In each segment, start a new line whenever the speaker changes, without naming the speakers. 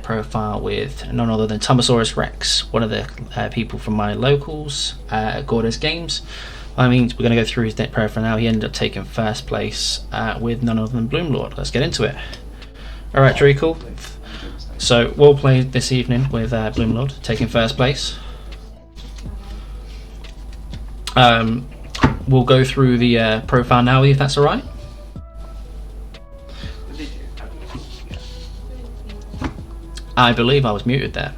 profile with none other than Tomosaurus Rex, one of the people from my locals at Gordo's Games. I mean, we're going to go through his deck profile now. He ended up taking first place with none other than Bloomlord. Let's get into it. Alright, Treacle. So, we'll play this evening with Bloomlord taking first place. We'll go through the profile now, if that's alright. I believe I was muted there.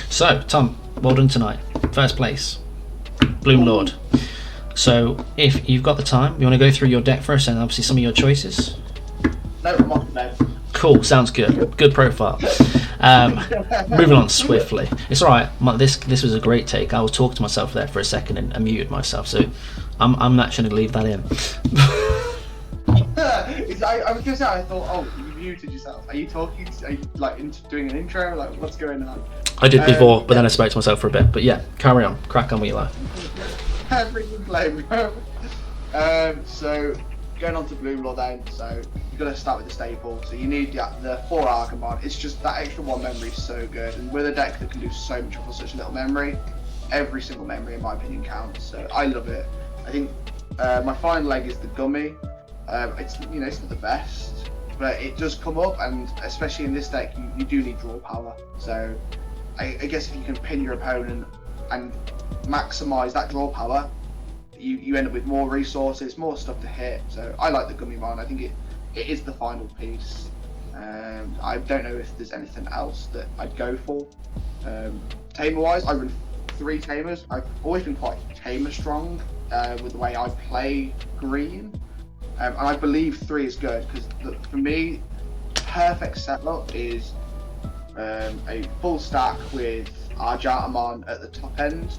So, Tom, well done tonight. First place. Bloomlord. So, if you've got the time, you want to go through your deck first and obviously some of your choices?
No, I'm off now.
Cool, sounds good. Good profile. Moving on swiftly. It's alright, this was a great take. I was talking to myself there for a second and I muted myself, so I'm not going to leave that in.
I was going to say, I thought, oh, you muted yourself. Are you talking? Are you doing an intro? Like, what's going on?
I did before, but then I spoke to myself for a bit. But yeah, carry on. Crack on with your life.
Freaking blame. So, going on to Bloomlord then, so you've got to start with the staple. So you need the 4 Argamon. It's just that extra 1 memory is so good. And with a deck that can do so much for such little memory, every single memory in my opinion counts. So I love it. I think my final leg is the Gummy. It's it's not the best, but it does come up, and especially in this deck, you do need draw power. So I guess if you can pin your opponent and maximize that draw power, you end up with more resources, more stuff to hit. So I like the Gummymon. I think it is the final piece. I don't know if there's anything else that I'd go for. Tamer wise, I run 3 Tamers. I've always been quite Tamer strong with the way I play green. And I believe 3 is good because for me, perfect setup is a full stack with Argatamon at the top end.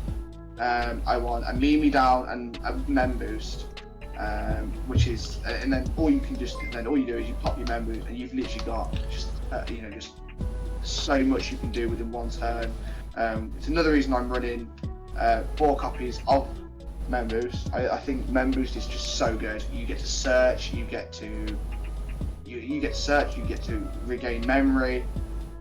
I want a Mimi down and a Mem boost, which is, and then all you do is you pop your Mem boost and you've literally got just so much you can do within 1 turn. It's another reason I'm running 4 copies of Mem Boost. I think Mem Boost is just so good. You get to search, you get to regain memory.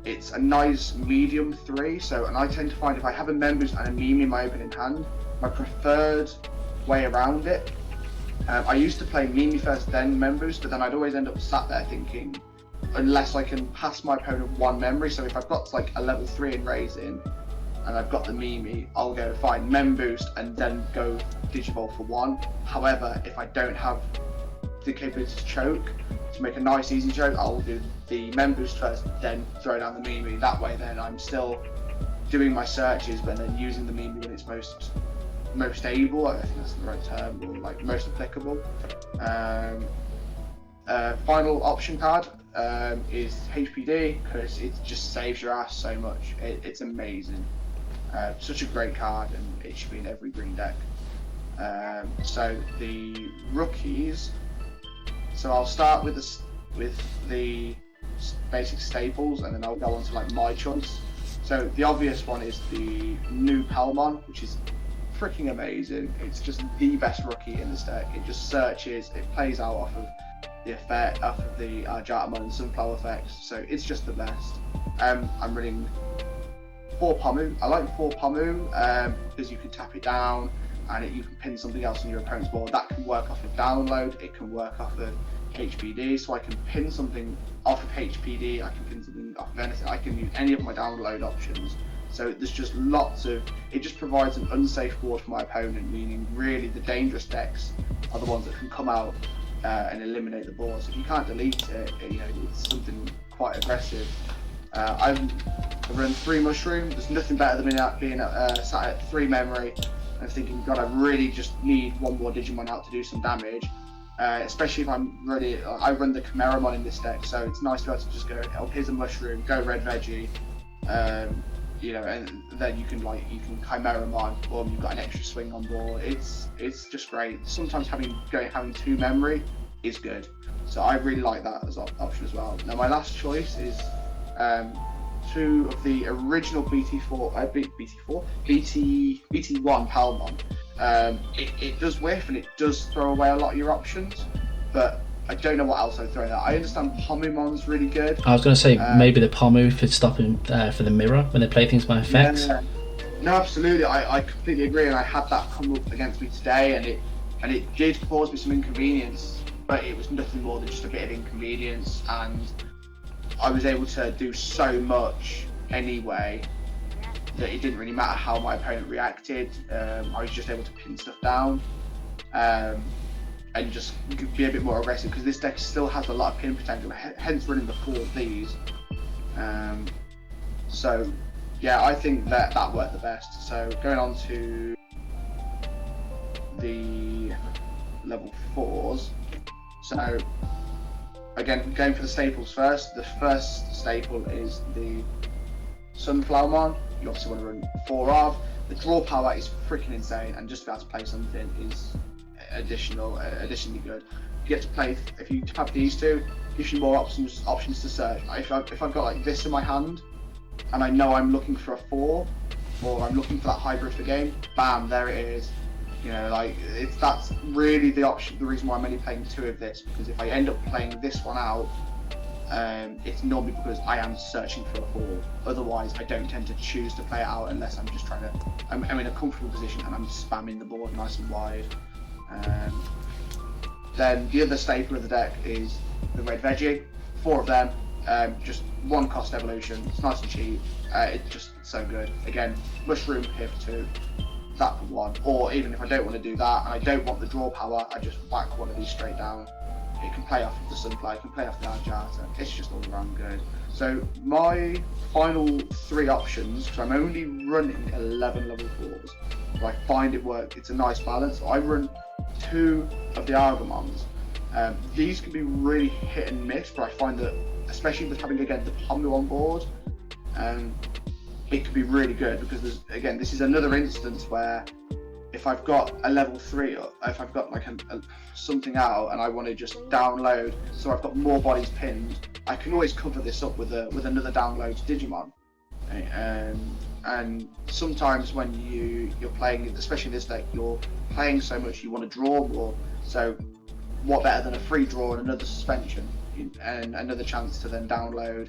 It's a nice medium 3. So, and I tend to find if I have a Mem Boost and a Mimi in my opening hand, my preferred way around it. I used to play Mimi first, then Mem Boost, but then I'd always end up sat there thinking, unless I can pass my opponent 1 memory. So if I've got like a level 3 in raising, and I've got the Mimi, I'll go find Mem Boost and then go Digivolve for 1. However, if I don't have the capability to choke, to make a nice easy choke, I'll do the Mem Boost first, then throw down the Mimi. That way then I'm still doing my searches, but then using the Mimi when it's most able, I think that's the right term, or like most applicable. Final option card is HPD, because it just saves your ass so much. It's amazing. Such a great card, and it should be in every green deck. So the rookies. So I'll start with the basic staples, and then I'll go on to like my choice. So the obvious one is the new Palmon, which is freaking amazing. It's just the best rookie in this deck. It just searches, it plays out off of the effect, off of the Argatamon and Sunflower effects. So it's just the best. I'm running 4 Pomu. I like 4 Pomu because you can tap it down and you can pin something else on your opponent's board. That can work off of download, it can work off of HPD, so I can pin something off of HPD, I can pin something off of anything, I can use any of my download options. So there's just lots of, it just provides an unsafe board for my opponent, meaning really the dangerous decks are the ones that can come out and eliminate the board. So if you can't delete it, it's something quite aggressive. I've run 3 Mushroom. There's nothing better than being sat at 3 memory and thinking, God, I really just need 1 more Digimon out to do some damage. Especially if I'm ready. I run the Chimeramon in this deck, so it's nice to be able to just go, oh, here's a Mushroom, go Red Veggie, and then you can Chimeramon, or you've got an extra swing on board. It's just great. Sometimes having 2 memory is good, so I really like that as an option as well. Now my last choice is 2 of the original BT1 Palmon. It does whiff and it does throw away a lot of your options, but I don't know what else I'd throw in there. I understand Pomumon's really good.
I was going to say maybe the Pomu for stopping for the mirror when they play things by effects.
Yeah. No, absolutely. I completely agree, and I had that come up against me today, and it did cause me some inconvenience, but it was nothing more than just a bit of inconvenience, and I was able to do so much anyway that it didn't really matter how my opponent reacted. I was just able to pin stuff down and just be a bit more aggressive, because this deck still has a lot of pin potential, hence running the 4 of these. So yeah, I think that worked the best. So going on to the level 4s. So again, going for the staples first. The first staple is the Sunflowermon. You obviously want to run 4 of. The draw power is freaking insane, and just to be able to play something is additionally good. You get to play, if you have these two, gives you more options to search. If I've got like this in my hand, and I know I'm looking for a 4, or I'm looking for that hybrid for game, bam, there it is. You know, like that's really the reason why I'm only playing 2 of this, because if I end up playing this one out, it's normally because I am searching for a 4. Otherwise, I don't tend to choose to play it out unless I'm just I'm in a comfortable position and I'm spamming the board nice and wide. Then the other staple of the deck is the red veggie. 4 of them, just 1 cost evolution. It's nice and cheap. It's just so good. Again, mushroom here for 2. That for 1. Or even if I don't want to do that and I don't want the draw power, I just whack one of these straight down. It can play off the Sunflower, it can play off the Arjata. It's just all around good. So my final 3 options, because I'm only running 11 level 4s, but I find it works. It's a nice balance. I run 2 of the Argamons. These can be really hit and miss, but I find that, especially with having again the Pomu on board, it can be really good, because this is another instance where if I've got a level 3, or if I've got like something out and I want to just download, so I've got more bodies pinned, I can always cover this up with another download Digimon. And sometimes when you're playing, especially in this deck, you're playing so much you want to draw more. So what better than a free draw and another suspension and another chance to then download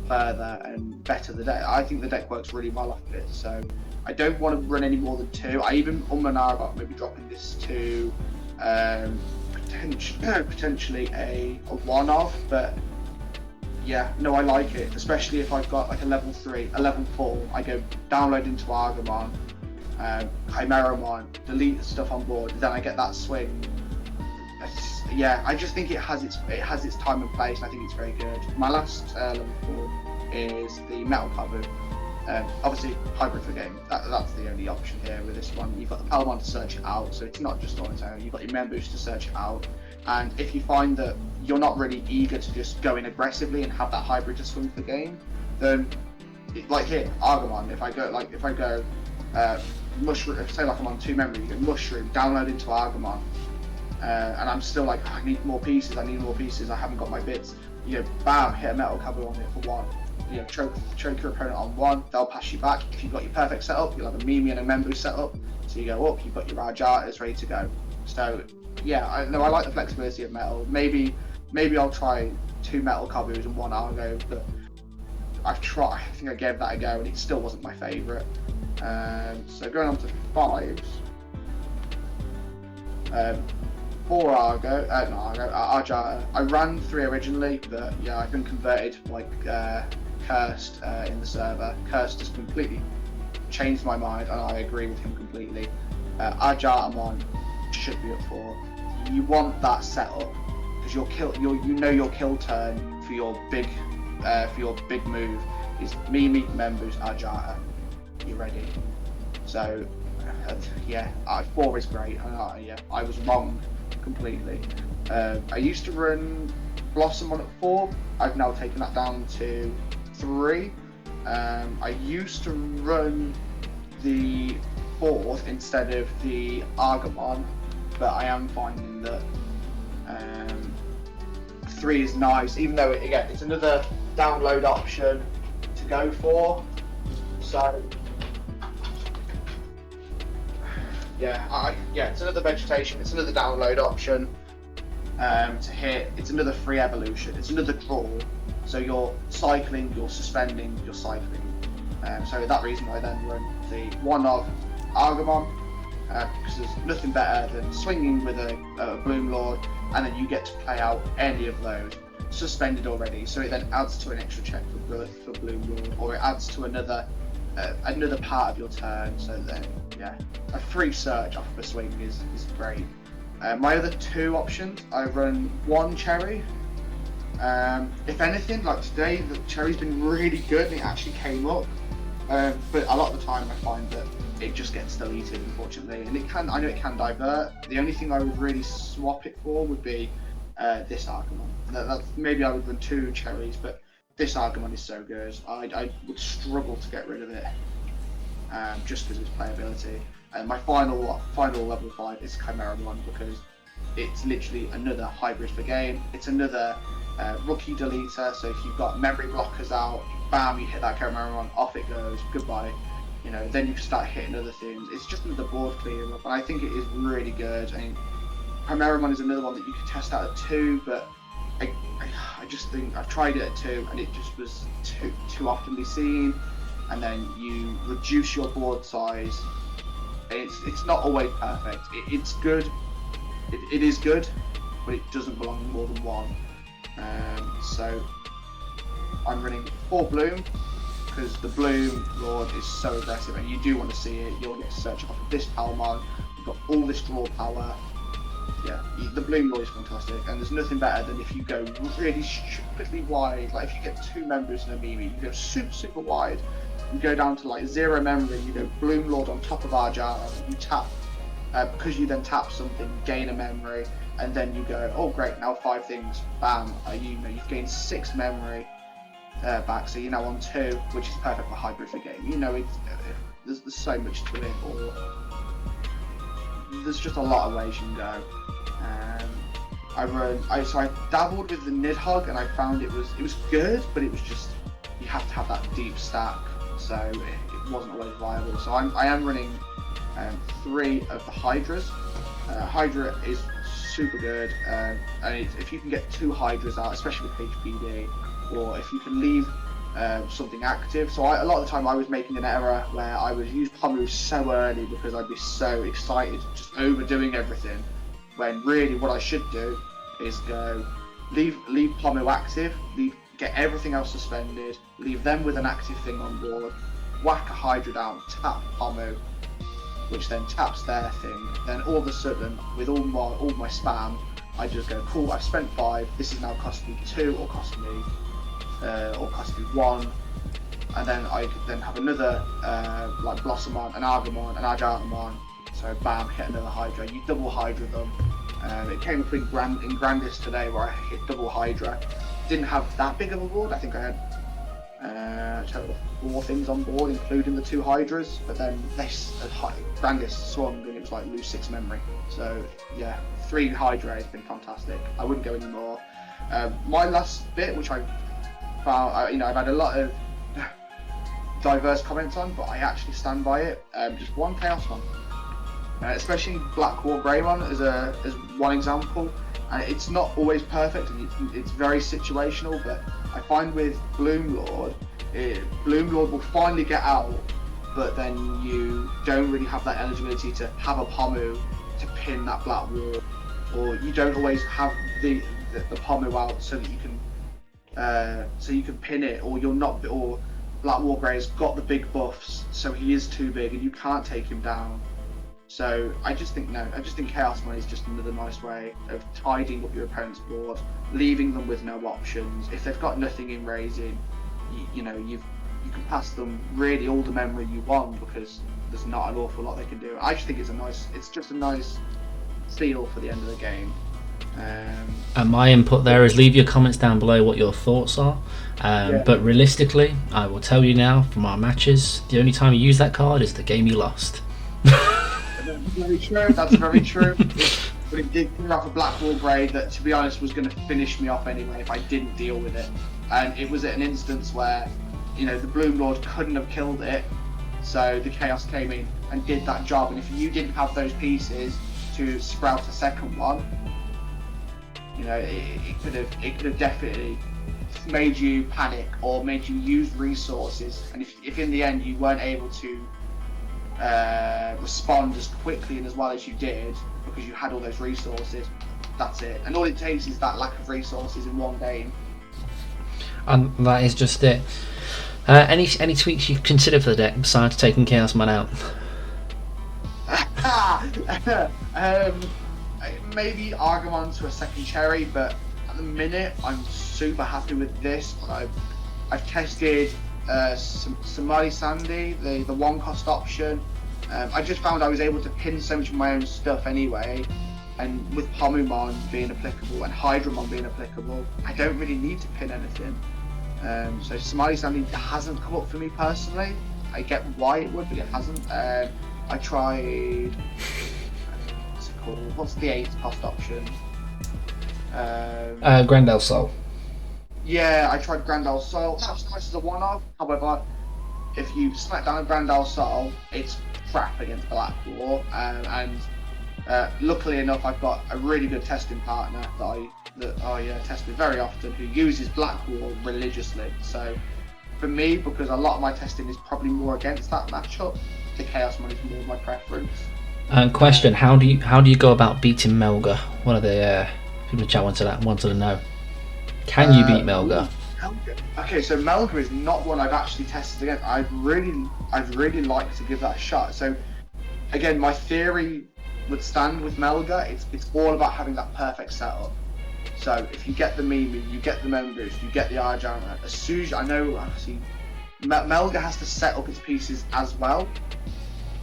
further and better the deck. I think the deck works really well off of it, so I don't want to run any more than 2. I even about maybe dropping this to potentially a 1 of, but yeah, no, I like it, especially if I've got like a level 3, a level 4, I go download into Argamon, Chimeramon, delete stuff on board, then I get that swing. Yeah, I just think it has its time and place, and I think it's very good. My last level 4 is the Metal Kabu. Obviously, hybrid for game. That's the only option here with this one. You've got the Palmon to search it out, so it's not just on its own. You've got your members to search it out, and if you find that you're not really eager to just go in aggressively and have that hybrid to swing for the game, then like here, Argamon. If I go mushroom, say like I'm on 2 memory, you go mushroom, download into Argamon. And I'm still like, I need more pieces, I haven't got my bits. You know, bam, hit a Metal Kabu on it for 1. You know, choke your opponent on 1, they'll pass you back. If you've got your perfect setup, you'll have a Mimi and a Membu setup. So you go up, you've got your Rajatas ready to go. So yeah, I like the flexibility of Metal. Maybe I'll try 2 Metal Kabus and 1 Argo, but I think I gave that a go and it still wasn't my favourite. So going on to 5s. 4 Arjata. I ran 3 originally, but yeah, I've been converted like Cursed in the server. Cursed has completely changed my mind, and I agree with him completely. Arjatamon should be up 4. You want that setup because your kill turn for your big move is Mimi, Members, Arjata. You're ready. So yeah, 4 is great. I was wrong completely. I used to run Blossom on at 4. I've now taken that down to 3. I used to run the 4th instead of the Argamon, but I am finding that 3 is nice, even though again it's another download option to go for. So yeah, it's another vegetation, it's another download option. to hit. It's another free evolution. It's another draw. So you're cycling, you're suspending, you're cycling. So for that reason, I then run the one of Argamon, because there's nothing better than swinging with a Bloom Lord, and then you get to play out any of those suspended already. So it then adds to an extra check for Bloom Lord, or it adds to another part of your turn. So then, yeah, a free search off of a swing is great. My other two options, I run one Cherry. If anything, like today, the Cherry's been really good and it actually came up. But a lot of the time I find that it just gets deleted, unfortunately. And I know it can divert. The only thing I would really swap it for would be this Argamon. Maybe I would run two Cherries, but this Argamon is so good. I would struggle to get rid of it, just because of its playability. And my final level 5 is Chimeramon, because it's literally another hybrid for game. It's another rookie deleter, so if you've got memory blockers out, bam, you hit that Chimeramon, off it goes, goodbye. You know, then you can start hitting other things. It's just another board clear up, and I think it is really good. I mean, Chimeramon is another one that you could test out at 2, but I just think I've tried it at 2 and it just was too oftenly seen. And then you reduce your board size. It's not always perfect. It's good. It is good, but it doesn't belong more than one. So I'm running 4 Bloom, because the Bloom Lord is so aggressive and you do want to see it. You'll get to search off of this Palmon. You've got all this draw power. Yeah, the Bloom Lord is fantastic, and there's nothing better than if you go really stupidly wide. Like if you get 2 members in a Mimi, you go super wide. You go down to like 0 memory. You go Bloom Lord on top of Arjara. You tap because you then tap something, gain a memory, and then you go, oh great, now 5 things. Bam! You've gained 6 memory back, so you're now on 2, which is perfect for hybrid for game. You know, there's so much to it. Or there's just a lot of ways you can go. I dabbled with the Nidhogg and I found it was good, but it was just, you have to have that deep stack, so it wasn't always viable. So I am running 3 of the Hydras. Hydra is super good, and if you can get 2 Hydras out, especially with HPD, or if you can leave something active. So a lot of the time I was making an error where I would use Pomu so early because I'd be so excited, just overdoing everything, when really what I should do is go leave Pomu active, get everything else suspended, leave them with an active thing on board, whack a Hydra down, tap Pomu, which then taps their thing. Then all of a sudden, with all my spam, I just go, cool, I've spent 5, this is now cost me 2 or cost me 1, and then I could then have another like Blossomon, an Argamon, an Arjamon. So bam, hit another Hydra. You double Hydra them. It came up in Grandis today where I hit double Hydra. Didn't have that big of a board. I think I had 4 things on board, including the 2 Hydras. But then Grandis swung and it was like lose 6 memory. So yeah, 3 Hydra has been fantastic. I wouldn't go any more. My last bit, which I found, I've had a lot of diverse comments on, but I actually stand by it. Just one Chaosmon. Especially Black War Greymon as one example, and it's not always perfect and it's very situational, but I find with Bloom Lord will finally get out, but then you don't really have that eligibility to have a Pomu to pin that Black War, or you don't always have the Pomu out so that you can pin it, or Black War Grey has got the big buffs, so he is too big and you can't take him down. So I just think Chaosmon is just another nice way of tidying up your opponent's board, leaving them with no options. If they've got nothing in raising, you can pass them really all the memory you want, because there's not an awful lot they can do. I just think it's just a nice feel for the end of the game.
And my input there is leave your comments down below what your thoughts are. But realistically, I will tell you now from our matches, the only time you use that card is the game you lost.
Very true. That's very true. But it did clear off a Black War Grey that, to be honest, was going to finish me off anyway if I didn't deal with it. And it was at an instance where, the Bloom Lord couldn't have killed it, so the Chaos came in and did that job. And if you didn't have those pieces to sprout a second one, You know, it could have definitely made you panic or made you use resources. And if in the end you weren't able to respond as quickly and as well as you did because you had all those resources, that's it. And all it takes is that lack of resources in one game.
And that is just it. Any tweaks you consider for the deck besides taking Chaos Man out?
Maybe Argamon to a second cherry, but at the minute I'm super happy with this. I've tested Somali Sandy, the one cost option. I just found I was able to pin so much of my own stuff anyway, and with Pomumon being applicable and Hydramon being applicable, I don't really need to pin anything. So Somali Sandy hasn't come up for me personally. I get why it would, but it hasn't. I tried. What's it called? What's the 8th cost option?
Grandel Soul.
Yeah, I tried Grandel Soul. That's nice as a one-off. However, if you smack down a Grandel Soul, it's crap against Black War. And luckily enough, I've got a really good testing partner that I test with very often, who uses Black War religiously. So for me, because a lot of my testing is probably more against that matchup, the Chaos Mon is more my preference.
Question: How do you go about beating Melga? One of the people in the chat wanted to know. Can you beat Melga?
Okay, so Melga is not one I've actually tested against. I'd really like to give that a shot. So again, my theory would stand with Melga. It's all about having that perfect setup. So if you get the Mimi, you get the members, you get the Arjana. As soon as I know, obviously, Melga has to set up its pieces as well.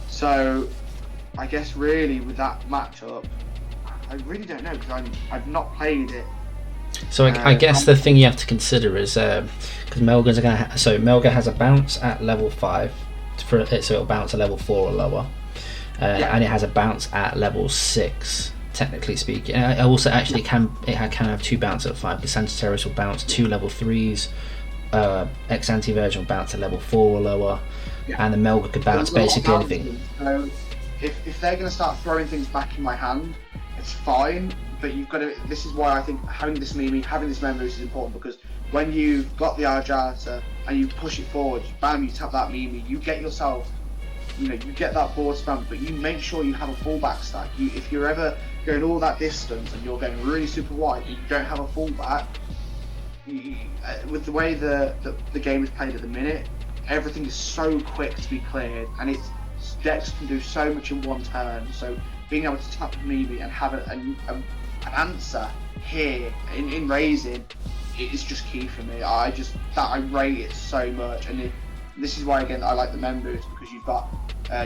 So I guess really with that matchup, I really don't know because I've not played it.
So I guess the thing you have to consider is because Melga's going so Melga has a bounce at level 5 for it, so it'll bounce at level 4 or lower, and it has a bounce at level 6. Technically speaking, it also actually can have 2 bounces at 5 because Sagittarius will bounce 2 level 3s. Ex-Ante version will bounce at level 4 or lower, and the Melga could bounce basically anything.
So if they're going to start throwing things back in my hand, it's fine. But you've got to. This is why I think having this Mimi, having this memory is important, because when you've got the Arjata and you push it forward, bam, you tap that Mimi, you get yourself, you get that board spam, but you make sure you have a fallback stack. If you're ever going all that distance and you're going really super wide and you don't have a fallback, with the way the game is played at the minute, everything is so quick to be cleared, and decks can do so much in one turn. So being able to tap Mimi and have an answer here in raising, it is just key for me. I rate it so much, and this is why again I like the members, because you've got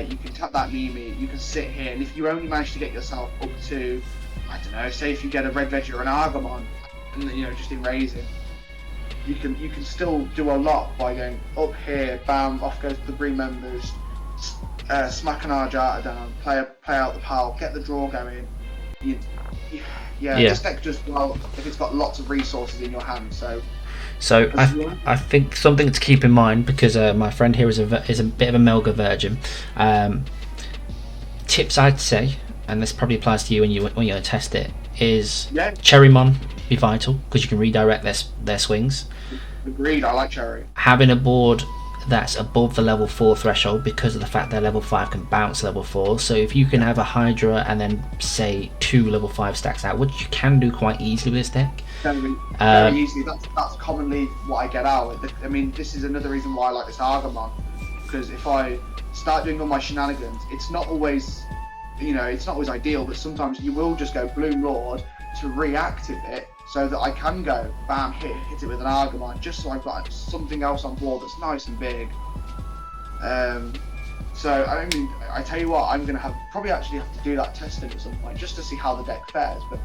you can tap that Mimi, you can sit here, and if you only manage to get yourself up to, I don't know, say if you get a Red Veggie or an Argamon, and just in raising, you can still do a lot by going up here, bam, off goes the green members, smack an Arjata down, play out the pile, get the draw going. This deck does well if it's got lots of resources in your hand. So
I think something to keep in mind, because my friend here is a bit of a Melga virgin. Tips I'd say, and this probably applies to you when you're going to test it, is Cherrymon be vital, because you can redirect their swings.
Agreed, I like Cherry.
Having a board that's above the level 4 threshold, because of the fact that level 5 can bounce level 4. So if you can have a Hydra and then say 2 level 5 stacks out, which you can do quite easily with this deck.
Very easily. That's commonly what I get out. I mean, this is another reason why I like this Argamon, because if I start doing all my shenanigans, it's not always, it's not always ideal, but sometimes you will just go Bloom Lord to reactivate, so that I can go bam, hit it with an Argamon, just so I've got something else on board that's nice and big. So I mean, I tell you what, I'm gonna probably have to do that testing at some point just to see how the deck fares. But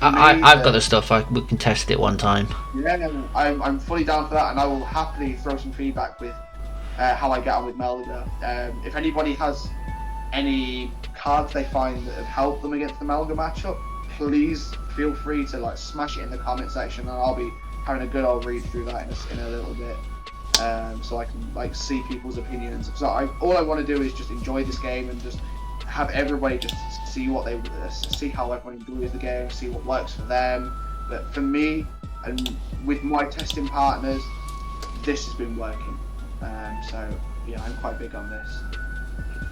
I've got the stuff. We can test it one time.
Yeah, I'm fully down for that, and I will happily throw some feedback with how I get on with Melga. If anybody has any cards they find that have helped them against the Melga matchup, please feel free to smash it in the comment section, and I'll be having a good old read through that in a little bit, so I can see people's opinions. So all I want to do is just enjoy this game and just have everybody just see what they see how everyone enjoys the game, see what works for them. But for me, and with my testing partners, this has been working. So yeah, I'm quite big on this.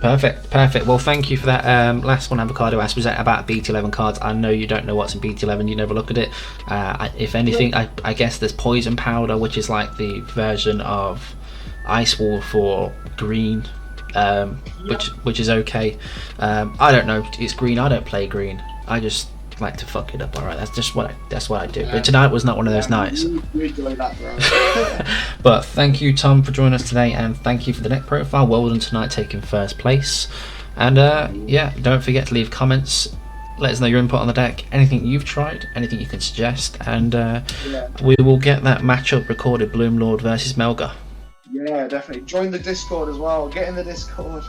Perfect. Well, thank you for that. Last one Avocado asked was that about BT11 cards. I know you don't know what's in BT11. You never look at it. If anything, I guess there's Poison Powder, which is like the version of Ice Wall for green, which is okay. I don't know. It's green. I don't play green. I just like to fuck it up. All right, that's what I do. But tonight was not one of those nights.
You enjoy that, bro.
But thank you, Tom, for joining us today, and thank you for the deck profile. Well done tonight, taking first place. And yeah, don't forget to leave comments. Let us know your input on the deck, anything you've tried, anything you can suggest, and we will get that matchup recorded: Bloom Lord versus Melga.
Yeah, definitely. Join the Discord as well. Get in the Discord.